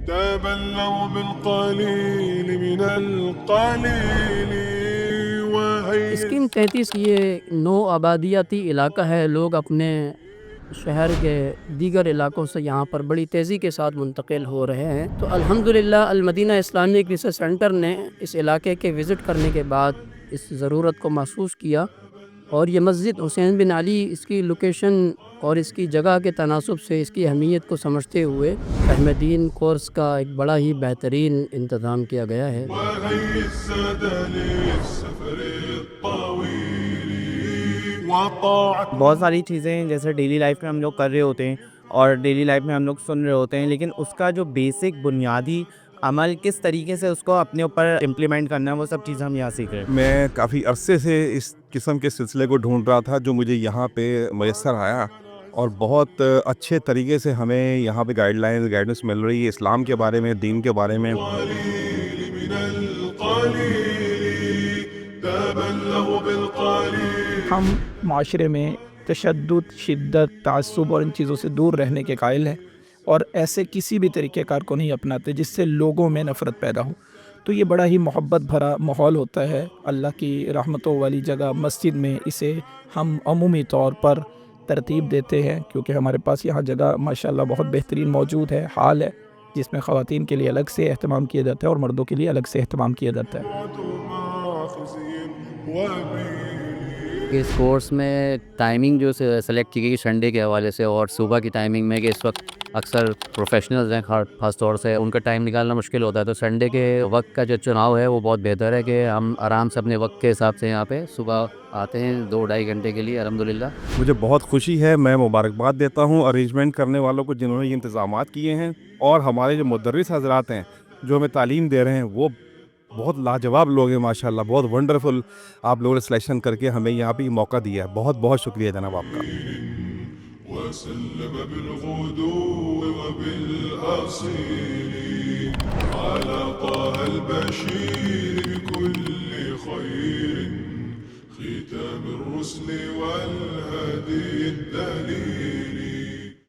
تبلوا بالقليل من القليل وهي. اسکیم 33 یہ نو آبادیاتی علاقہ ہے. لوگ اپنے شہر کے دیگر علاقوں سے یہاں پر بڑی تیزی کے ساتھ منتقل ہو رہے ہیں. تو الحمدللہ المدینہ اسلامک ریسرچ سینٹر نے اس علاقے کے وزٹ کرنے کے بعد اس ضرورت کو محسوس کیا، اور یہ مسجد حسین بن علی اس کی لوکیشن اور اس کی جگہ کے تناسب سے اس کی اہمیت کو سمجھتے ہوئے احمدین کورس کا ایک بڑا ہی بہترین انتظام کیا گیا ہے. وهي الزاد للسفر الطويل وطاعت. بہت ساری چیزیں جیسے ڈیلی لائف میں ہم لوگ کر رہے ہوتے ہیں اور ڈیلی لائف میں ہم لوگ سن رہے ہوتے ہیں، لیکن اس کا جو بیسک بنیادی عمل کس طریقے سے اس کو اپنے اوپر امپلیمنٹ کرنا ہے وہ سب چیزیں ہم یہاں سیکھ رہے ہیں. میں کافی عرصے سے اس قسم کے سلسلے کو ڈھونڈ رہا تھا جو مجھے یہاں پہ میسر آیا، اور بہت اچھے طریقے سے ہمیں یہاں پہ گائیڈنس مل رہی ہے اسلام کے بارے میں، دین کے بارے میں. القليل من القليل تبلوا بالقليل. ہم معاشرے میں تشدد، شدت، تعصب اور ان چیزوں سے دور رہنے کے قائل ہیں، اور ایسے کسی بھی طریقہ کار کو نہیں اپناتے جس سے لوگوں میں نفرت پیدا ہو. تو یہ بڑا ہی محبت بھرا ماحول ہوتا ہے. اللہ کی رحمتوں والی جگہ مسجد میں اسے ہم عمومی طور پر ترتیب دیتے ہیں، کیونکہ ہمارے پاس یہاں جگہ ماشاءاللہ بہت بہترین موجود ہے، ہال ہے جس میں خواتین کے لیے الگ سے اہتمام کیا جاتا ہے اور مردوں کے لیے الگ سے اہتمام کیا جاتا ہے. اس کورس میں ٹائمنگ جو سلیکٹ کی گئی سنڈے کے حوالے سے، اور صبح کی ٹائمنگ میں کہ اس وقت اکثر پروفیشنلز ہیں خاص طور سے، ان کا ٹائم نکالنا مشکل ہوتا ہے. تو سنڈے کے وقت کا جو چناؤ ہے وہ بہت بہتر ہے کہ ہم آرام سے اپنے وقت کے حساب سے یہاں پہ صبح آتے ہیں 2-2.5 گھنٹے کے لیے الحمدللہ. مجھے بہت خوشی ہے، میں مبارکباد دیتا ہوں ارینجمنٹ کرنے والوں کو جنہوں نے یہ انتظامات کیے ہیں، اور ہمارے جو مدرس حضرات ہیں جو ہمیں تعلیم دے رہے ہیں وہ بہت لاجواب لوگ ہیں ماشاءاللہ، بہت ونڈرفل. آپ لوگوں نے سلیکشن کر کے ہمیں یہاں پہ یہ موقع دیا ہے، بہت بہت شکریہ جناب آپ کا. وسلم بالغدو وبالأصيل على طه البشير بكل خير ختام الرسل والهدي الدليل.